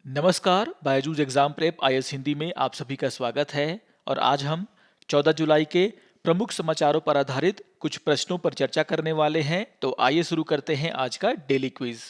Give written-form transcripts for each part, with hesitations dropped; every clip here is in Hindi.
नमस्कार, Byju's exam prep IAS Hindi में आप सभी का स्वागत है। और आज हम 14 जुलाई के प्रमुख समाचारों पर आधारित कुछ प्रश्नों पर चर्चा करने वाले हैं। तो आइए शुरू करते हैं आज का डेली क्विज।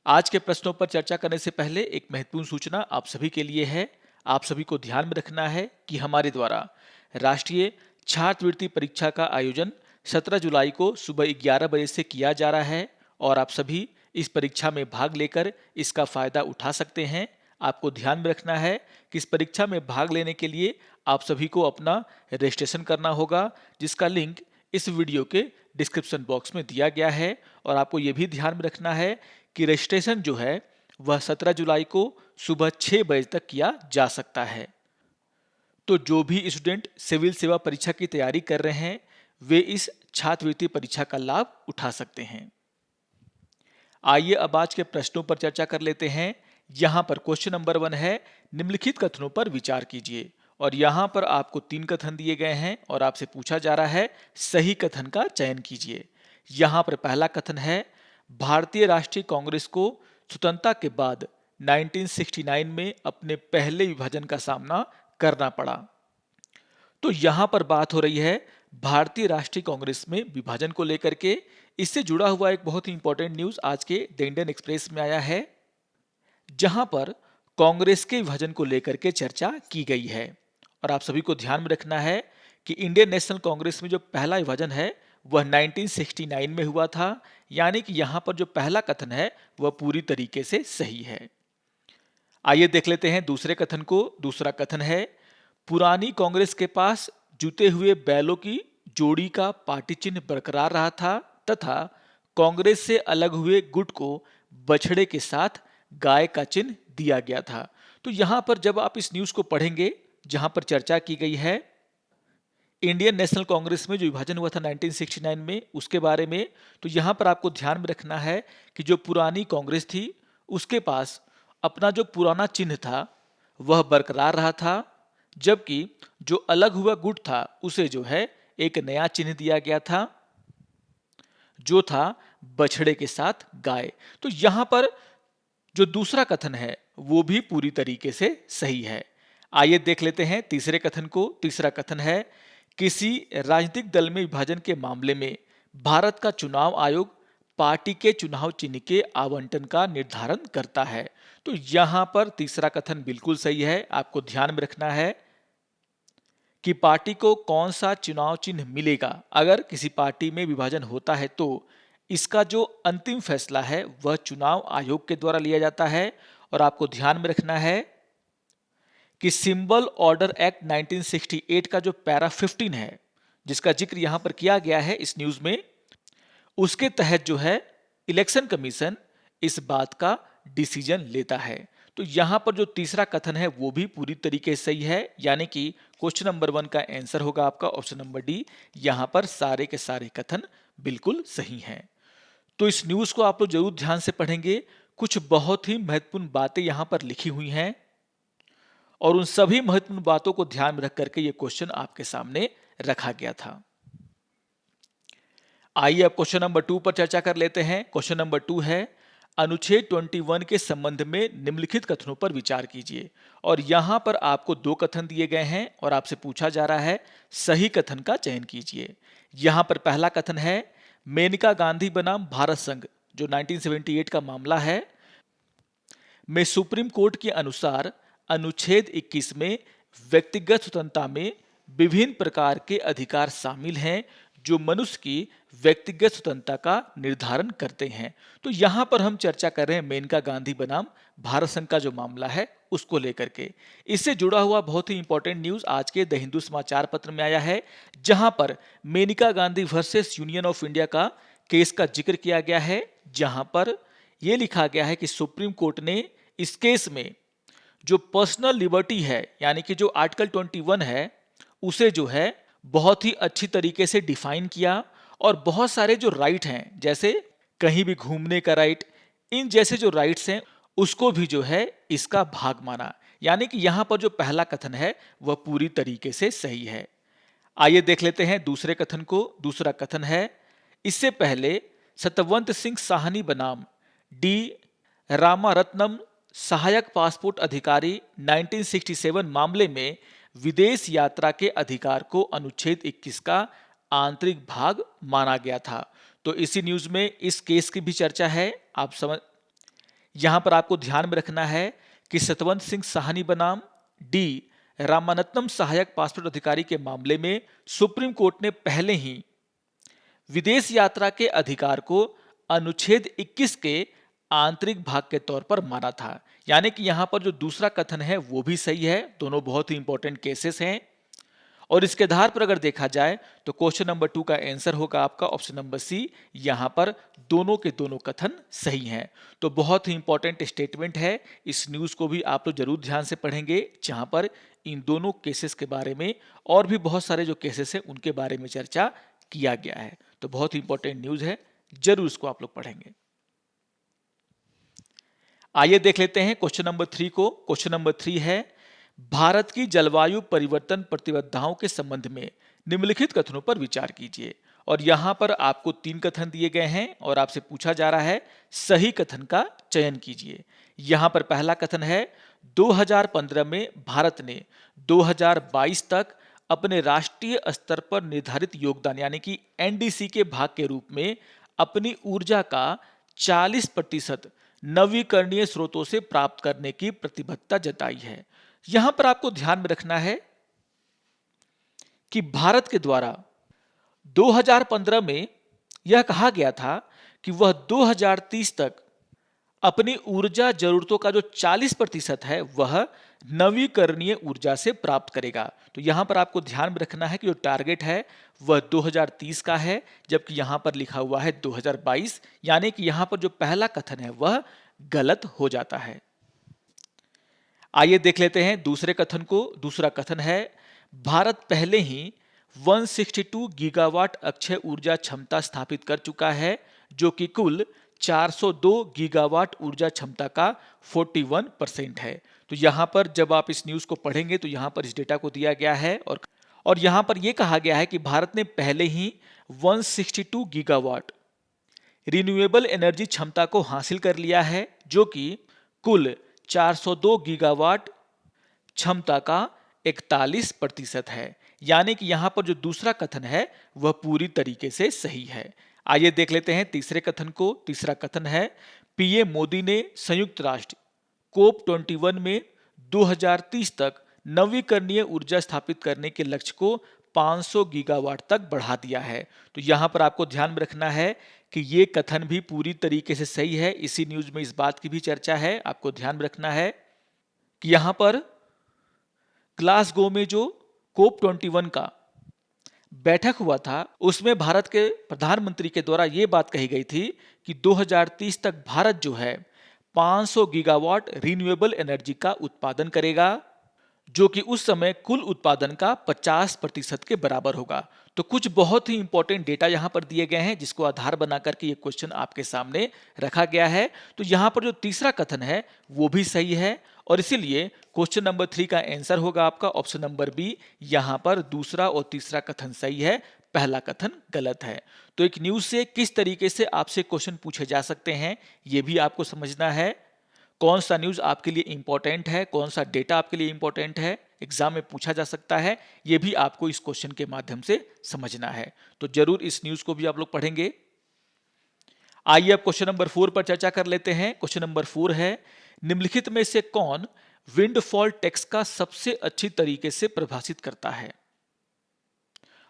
आज के प्रश्नों पर चर्चा करने से पहले एक महत्वपूर्ण सूचना आप सभी के लिए है। आप सभी को ध्यान में रखना है कि हमारे द्वारा राष्ट्रीय छात्रवृत्ति परीक्षा का आयोजन 17 जुलाई को सुबह 11 बजे से किया जा रहा है और आप सभी इस परीक्षा में भाग लेकर इसका फायदा उठा सकते हैं। आपको ध्यान में रखना है कि इस परीक्षा में भाग लेने के लिए आप सभी को अपना रजिस्ट्रेशन करना होगा, जिसका लिंक इस वीडियो के डिस्क्रिप्शन बॉक्स में दिया गया है। और आपको यह भी ध्यान में रखना है कि रजिस्ट्रेशन जो है वह 17 जुलाई को सुबह 6 बजे तक किया जा सकता है। तो जो भी स्टूडेंट सिविल सेवा परीक्षा की तैयारी कर रहे हैं वे इस छात्रवृत्ति परीक्षा का लाभ उठा सकते हैं। आइए अब आज के प्रश्नों पर चर्चा कर लेते हैं। यहां पर क्वेश्चन नंबर 1 है, निम्नलिखित कथनों पर विचार कीजिए। और यहां पर आपको 3 कथन दिए गए हैं और आपसे पूछा जा रहा है सही कथन का चयन कीजिए। यहां पर पहला कथन है, भारतीय राष्ट्रीय कांग्रेस को स्वतंत्रता के बाद 1969 में अपने पहले विभाजन का सामना करना पड़ा। तो यहां पर बात हो रही है भारतीय राष्ट्रीय कांग्रेस में विभाजन को लेकर के। इससे जुड़ा हुआ एक बहुत ही इंपॉर्टेंट न्यूज आज के द इंडियन एक्सप्रेस में आया है, जहां पर कांग्रेस के विभाजन को लेकर के चर्चा की गई है। और आप सभी को ध्यान में रखना है कि इंडियन नेशनल कांग्रेस में जो पहला विभाजन है वह 1969 में हुआ था, यानी कि यहां पर जो पहला कथन है वह पूरी तरीके से सही है। आइए देख लेते हैं दूसरे कथन को। दूसरा कथन है, पुरानी कांग्रेस के पास जुते हुए बैलों की जोड़ी का पार्टी चिन्ह बरकरार रहा था तथा कांग्रेस से अलग हुए गुट को बछड़े के साथ गाय का चिन्ह दिया गया था। तो यहां पर जब आप इस न्यूज को पढ़ेंगे जहां पर चर्चा की गई है इंडियन नेशनल कांग्रेस में जो विभाजन हुआ था 1969 में उसके बारे में, तो यहां पर आपको ध्यान में रखना है कि जो पुरानी कांग्रेस थी उसके पास अपना जो पुराना चिन्ह था वह बरकरार रहा था, जबकि जो अलग हुआ गुट था उसे जो है एक नया चिन्ह दिया गया था जो था बछड़े के साथ गाय। तो यहां पर जो दूसरा कथन है वो भी पूरी तरीके से सही है। आइए देख लेते हैं तीसरे कथन को। तीसरा कथन है, किसी राजनीतिक दल में विभाजन के मामले में भारत का चुनाव आयोग पार्टी के चुनाव चिन्ह के आवंटन का निर्धारण करता है। तो यहां पर तीसरा कथन बिल्कुल सही है। आपको ध्यान में रखना है कि पार्टी को कौन सा चुनाव चिन्ह मिलेगा। अगर किसी पार्टी में विभाजन होता है तो इसका जो अंतिम फैसला है वह चुनाव आयोग के द्वारा लिया जाता है। और आपको ध्यान में रखना है कि सिंबल ऑर्डर एक्ट 1968 का जो पैरा 15 है जिसका जिक्र यहां पर किया गया है इस न्यूज में, उसके तहत जो है इलेक्शन कमीशन इस बात का डिसीजन लेता है। तो यहां पर जो तीसरा कथन है वो भी पूरी तरीके से सही है, यानी कि क्वेश्चन नंबर 1 का आंसर होगा आपका ऑप्शन नंबर डी। यहां पर सारे के सारे कथन बिल्कुल सही हैं। तो इस न्यूज को आप लोग जरूर ध्यान से पढ़ेंगे। कुछ बहुत ही महत्वपूर्ण बातें यहां पर लिखी हुई हैं और उन सभी महत्वपूर्ण बातों को ध्यान में रख करके यह क्वेश्चन आपके सामने रखा गया था। आइए अब क्वेश्चन नंबर 2 पर चर्चा कर लेते हैं। क्वेश्चन नंबर 2 है, अनुच्छेद 21 के संबंध में निम्नलिखित कथनों पर विचार कीजिए। और यहां पर आपको 2 कथन दिए गए हैं और आपसे पूछा जा रहा है सही कथन का चयन कीजिए। यहां पर पहला कथन है, मेनका गांधी बनाम भारत संघ जो 1978 का मामला है में सुप्रीम कोर्ट के अनुसार अनुच्छेद 21 में व्यक्तिगत स्वतंत्रता में विभिन्न प्रकार के अधिकार शामिल हैं जो मनुष्य की व्यक्तिगत स्वतंत्रता का निर्धारण करते हैं। तो यहां पर हम चर्चा कर रहे हैं मेनका गांधी बनाम भारत संघ का जो मामला है उसको लेकर के। इससे जुड़ा हुआ बहुत ही इंपॉर्टेंट न्यूज आज के द हिंदू समाचार पत्र में आया है, जहां पर Menaka Gandhi versus union of India का केस का जिक्र किया गया है, जहां पर यह लिखा गया है कि सुप्रीम कोर्ट ने इस केस में जो पर्सनल लिबर्टी है यानी कि जो आर्टिकल 21 है उसे जो है बहुत ही अच्छी तरीके से डिफाइन किया और बहुत सारे जो राइट हैं जैसे कहीं भी घूमने का राइट, इन जैसे जो राइट्स हैं उसको भी जो है इसका भाग माना। यानी कि यहां पर जो पहला कथन है वह पूरी तरीके से सही है। आइए देख लेते हैं दूसरे कथन को। दूसरा कथन है, इससे पहले सतवंत सिंह साहनी बनाम डी रामारत्नम सहायक पासपोर्ट अधिकारी 1967 मामले में विदेश यात्रा के अधिकार को अनुच्छेद 21 का आंतरिक भाग माना गया था। तो इसी न्यूज में इस केस की भी चर्चा है। आप समझ, यहां पर आपको ध्यान में रखना है कि सतवंत सिंह साहनी बनाम डी रामानत्नम सहायक पासपोर्ट अधिकारी के मामले में सुप्रीम कोर्ट ने पहले ही विदेश यात्रा के अधिकार को अनुच्छेद 21 के आंतरिक भाग के तौर पर माना था। यानी कि यहां पर जो दूसरा कथन है वो भी सही है। दोनों बहुत ही इंपॉर्टेंट केसेस हैं और इसके आधार पर अगर देखा जाए तो क्वेश्चन नंबर 2 का आंसर होगा आपका ऑप्शन नंबर सी। यहां पर दोनों के दोनों कथन सही हैं। तो बहुत ही इंपॉर्टेंट स्टेटमेंट है। इस न्यूज को भी आप लोग जरूर ध्यान से पढ़ेंगे, जहां पर इन दोनों केसेस के बारे में और भी बहुत सारे जो केसेस हैं उनके बारे में चर्चा किया गया है। तो बहुत ही इंपॉर्टेंट न्यूज है, जरूर इसको आप लोग पढ़ेंगे। आइए देख लेते हैं क्वेश्चन नंबर 3 को। क्वेश्चन नंबर 3 है, भारत की जलवायु परिवर्तन प्रतिबद्धताओं के संबंध में निम्नलिखित कथनों पर विचार कीजिए। और यहां पर आपको 3 कथन दिए गए हैं और आपसे पूछा जा रहा है सही कथन का चयन कीजिए। यहां पर पहला कथन है, 2015 में भारत ने 2022 तक अपने राष्ट्रीय स्तर पर निर्धारित योगदान यानी कि एनडीसी के भाग के रूप में अपनी ऊर्जा का 40% नवीकरणीय स्रोतों से प्राप्त करने की प्रतिबद्धता जताई है। यहां पर आपको ध्यान में रखना है कि भारत के द्वारा 2015 में यह कहा गया था कि वह 2030 तक अपनी ऊर्जा जरूरतों का जो 40% है वह नवीकरणीय ऊर्जा से प्राप्त करेगा। तो यहां पर आपको ध्यान में रखना है कि जो टारगेट है वह 2030 का है, जबकि यहां पर लिखा हुआ है 2022। यानी कि यहां पर जो पहला कथन है वह गलत हो जाता है। आइए देख लेते हैं दूसरे कथन को। दूसरा कथन है, भारत पहले ही 162 गीगावाट अक्षय ऊर्जा क्षमता स्थापित कर चुका है, जो कि कुल 402 गीगावाट ऊर्जा क्षमता का 41% है। तो यहां पर जब आप इस न्यूज को पढ़ेंगे तो यहां पर इस डेटा को दिया गया है और यहां पर यह कहा गया है कि भारत ने पहले ही 162 गीगावाट रिन्यूएबल एनर्जी क्षमता को हासिल कर लिया है, जो कि कुल 402 गीगावाट क्षमता का 41% है। यानी कि यहां पर जो दूसरा कथन है वह पूरी तरीके से सही है। आइए देख लेते हैं तीसरे कथन को। तीसरा कथन है, पीएम मोदी ने संयुक्त राष्ट्र कोप 21 में 2030 तक नवीकरणीय ऊर्जा स्थापित करने के लक्ष्य को 500 गीगावाट तक बढ़ा दिया है। तो यहां पर आपको ध्यान में रखना है कि ये कथन भी पूरी तरीके से सही है। इसी न्यूज में इस बात की भी चर्चा है। आपको ध्यान में रखना है कि यहां पर ग्लासगो में जो कोप 21 का बैठक हुआ था उसमें भारत के प्रधानमंत्री के द्वारा यह बात कही गई थी कि 2030 तक भारत जो है 500 गीगावाट रिन्यूएबल एनर्जी का उत्पादन करेगा, जो कि उस समय कुल उत्पादन का 50% के बराबर होगा। तो कुछ बहुत ही इंपॉर्टेंट डेटा यहां पर दिए गए हैं जिसको आधार बना करके ये क्वेश्चन आपके सामने रखा गया है। तो यहां पर जो तीसरा कथन है वो भी सही है और इसीलिए क्वेश्चन नंबर 3 का आंसर होगा आपका ऑप्शन नंबर बी। यहां पर दूसरा और तीसरा कथन सही है, पहला कथन गलत है। तो एक न्यूज से किस तरीके से आपसे क्वेश्चन पूछे जा सकते हैं यह भी आपको समझना है। कौन सा न्यूज आपके लिए इंपॉर्टेंट है, कौन सा डेटा आपके लिए इंपॉर्टेंट है, एग्जाम में पूछा जा सकता है, यह भी आपको इस क्वेश्चन के माध्यम से समझना है। तो जरूर इस न्यूज को भी आप लोग पढ़ेंगे। आइए अब क्वेश्चन नंबर 4 पर चर्चा कर लेते हैं। क्वेश्चन नंबर 4 है, निम्नलिखित में से कौन विंडफॉल टैक्स का सबसे अच्छी तरीके से परिभाषित करता है।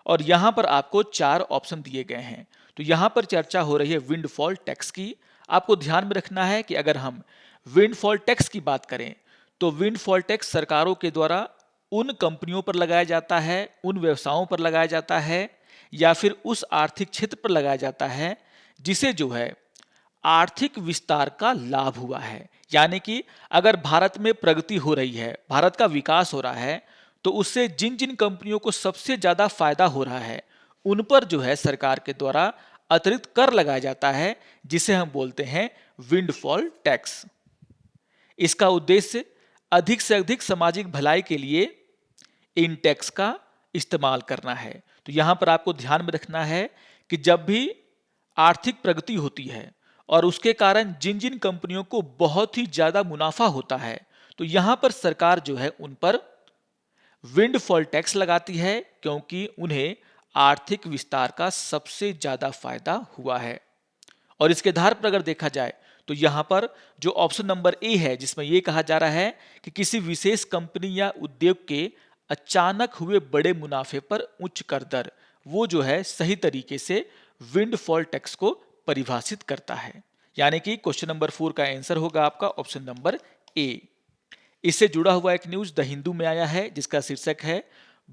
और यहां पर आपको 4 ऑप्शन दिए गए हैं। तो यहां पर चर्चा हो रही है विंडफॉल टैक्स की। आपको ध्यान में रखना है कि अगर हम विंडफॉल टैक्स की बात करें तो विंडफॉल टैक्स सरकारों के द्वारा उन कंपनियों पर लगाया जाता है, उन व्यवसायों पर लगाया जाता है या फिर उस आर्थिक क्षेत्र पर लगाया जाता है जिसे जो है आर्थिक विस्तार का लाभ हुआ है। यानी कि अगर भारत में प्रगति हो रही है, भारत का विकास हो रहा है, तो उससे जिन जिन कंपनियों को सबसे ज्यादा फायदा हो रहा है उन पर जो है सरकार के द्वारा अतिरिक्त कर लगाया जाता है, जिसे हम बोलते हैं विंडफॉल टैक्स। इसका उद्देश्य अधिक से अधिक सामाजिक भलाई के लिए इन टैक्स का इस्तेमाल करना है। तो यहां पर आपको ध्यान में रखना है कि जब भी आर्थिक प्रगति होती है और उसके कारण जिन जिन कंपनियों को बहुत ही ज्यादा मुनाफा होता है, तो यहां पर सरकार जो है उन पर विंडफॉल टैक्स लगाती है, क्योंकि उन्हें आर्थिक विस्तार का सबसे ज्यादा फायदा हुआ है। और इसके आधार पर अगर देखा जाए तो यहां पर जो ऑप्शन नंबर ए है, जिसमें यह कहा जा रहा है कि किसी विशेष कंपनी या उद्योग के अचानक हुए बड़े मुनाफे पर उच्च कर दर, वो जो है सही तरीके से विंडफॉल टैक्स को परिभाषित करता है। यानी कि क्वेश्चन नंबर 4 का आंसर होगा आपका ऑप्शन नंबर ए। इससे जुड़ा हुआ एक न्यूज द हिंदू में आया है, जिसका शीर्षक है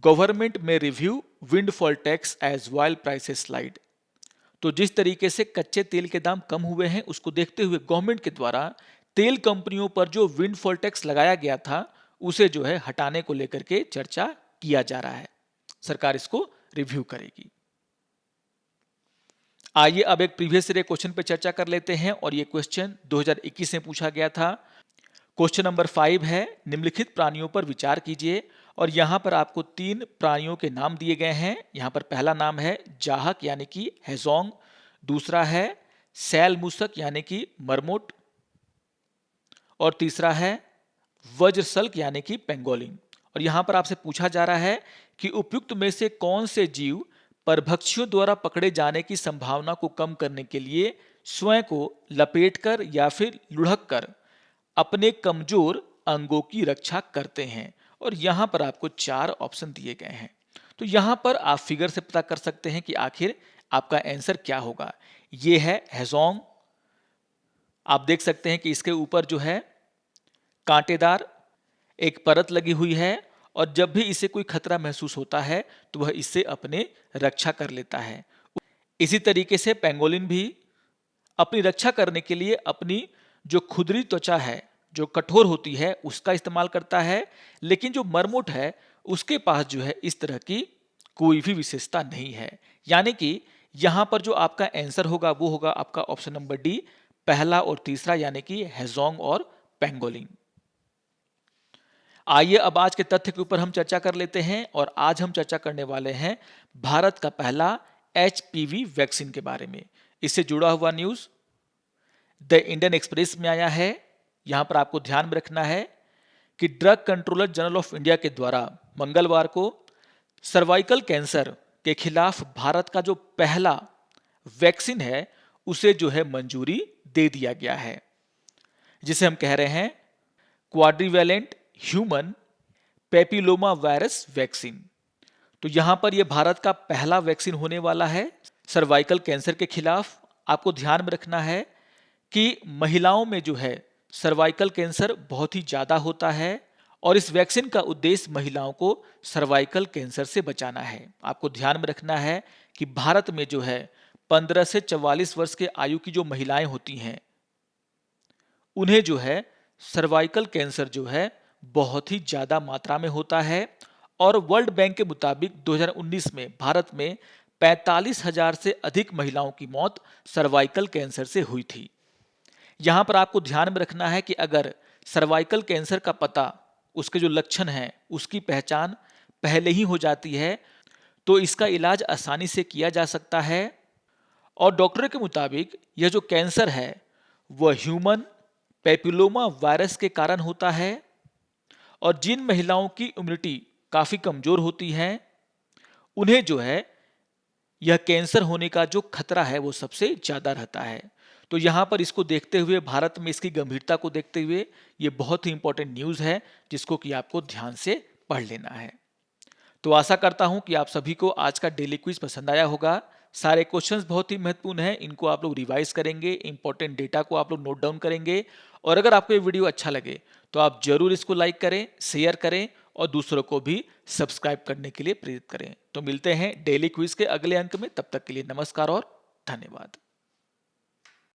गवर्नमेंट में review windfall tax as oil prices slide. तो जिस तरीके से कच्चे तेल के दाम कम हुए हैं, उसको देखते हुए गवर्नमेंट के द्वारा तेल कंपनियों पर जो विंडफॉल टैक्स लगाया गया था, उसे जो है हटाने को लेकर के चर्चा किया जा रहा है। सरकार इसको रिव्यू करेगी। आइए अब एक प्रीवियस ईयर क्वेश्चन पे चर्चा कर लेते हैं, और ये क्वेश्चन 2021 में पूछा गया था। क्वेश्चन नंबर 5 है, निम्नलिखित प्राणियों पर विचार कीजिए। और यहां पर आपको 3 प्राणियों के नाम दिए गए हैं। यहां पर पहला नाम है जाहक यानी कि हेजोंग, दूसरा है सैल मूसक यानी कि मरमोट, और तीसरा है वज्रसल्क यानी कि पेंगोलिन। और यहां पर आपसे पूछा जा रहा है कि उपयुक्त में से कौन से जीव परभक्षियों द्वारा पकड़े जाने की संभावना को कम करने के लिए स्वयं को लपेटकर या फिर लुढ़क कर अपने कमजोर अंगों की रक्षा करते हैं। और यहां पर आपको 4 ऑप्शन दिए गए हैं। तो यहां पर आप फिगर से पता कर सकते हैं कि आखिर आपका आंसर क्या होगा। यह है हेजोंग। आप देख सकते हैं कि इसके ऊपर जो है कांटेदार एक परत लगी हुई है, और जब भी इसे कोई खतरा महसूस होता है तो वह इससे अपने रक्षा कर लेता है। इसी तरीके से पेंगोलिन भी अपनी रक्षा करने के लिए अपनी जो खुदरी त्वचा है, जो कठोर होती है, उसका इस्तेमाल करता है। लेकिन जो मरमोट है, उसके पास जो है इस तरह की कोई भी विशेषता नहीं है। यानी कि यहां पर जो आपका आंसर होगा वो होगा आपका ऑप्शन नंबर डी, पहला और तीसरा, यानी कि हेजोंग और पेंगोलिन। आइए अब आज के तथ्य के ऊपर हम चर्चा कर लेते हैं, और आज हम चर्चा करने वाले हैं भारत का पहला HPV वैक्सीन के बारे में। इससे जुड़ा हुआ न्यूज द इंडियन एक्सप्रेस में आया है। यहां पर आपको ध्यान में रखना है कि drug controller general of India के द्वारा मंगलवार को सर्वाइकल कैंसर के खिलाफ भारत का जो पहला वैक्सीन है, उसे जो है मंजूरी दे दिया गया है, जिसे हम कह रहे हैं क्वाड्रीवैलेंट ह्यूमन पेपिलोमा वायरस वैक्सीन। तो यहां पर यह भारत का पहला वैक्सीन होने वाला है सर्वाइकल कैंसर के खिलाफ। आपको ध्यान में रखना है कि महिलाओं में जो है सर्वाइकल कैंसर बहुत ही ज्यादा होता है, और इस वैक्सीन का उद्देश्य महिलाओं को सर्वाइकल कैंसर से बचाना है। आपको ध्यान में रखना है कि भारत में जो है 15 से 44 वर्ष के आयु की जो महिलाएं होती हैं, उन्हें जो है सर्वाइकल कैंसर जो है बहुत ही ज्यादा मात्रा में होता है। और वर्ल्ड बैंक के मुताबिक 2019 में भारत में 45,000 से अधिक महिलाओं की मौत सर्वाइकल कैंसर से हुई थी। यहां पर आपको ध्यान में रखना है कि अगर सर्वाइकल कैंसर का पता, उसके जो लक्षण हैं, उसकी पहचान पहले ही हो जाती है, तो इसका इलाज आसानी से किया जा सकता है। और डॉक्टरों के मुताबिक यह जो कैंसर है वह ह्यूमन पेपिलोमा वायरस के कारण होता है, और जिन महिलाओं की इम्यूनिटी काफी कमजोर होती है, उन्हें जो है यह कैंसर होने का जो खतरा है वो सबसे ज्यादा रहता है। तो यहां पर इसको देखते हुए, भारत में इसकी गंभीरता को देखते हुए, ये बहुत ही इंपॉर्टेंट न्यूज है, जिसको कि आपको ध्यान से पढ़ लेना है। तो आशा करता हूं कि आप सभी को आज का डेली क्विज पसंद आया होगा। सारे क्वेश्चंस बहुत ही महत्वपूर्ण हैं, इनको आप लोग रिवाइज करेंगे, इंपॉर्टेंट डेटा को आप लोग नोट डाउन करेंगे। और अगर आपको ये वीडियो अच्छा लगे तो आप जरूर इसको लाइक करें, शेयर करें, और दूसरों को भी सब्सक्राइब करने के लिए प्रेरित करें। तो मिलते हैं डेली क्विज के अगले अंक में, तब तक के लिए नमस्कार और धन्यवाद।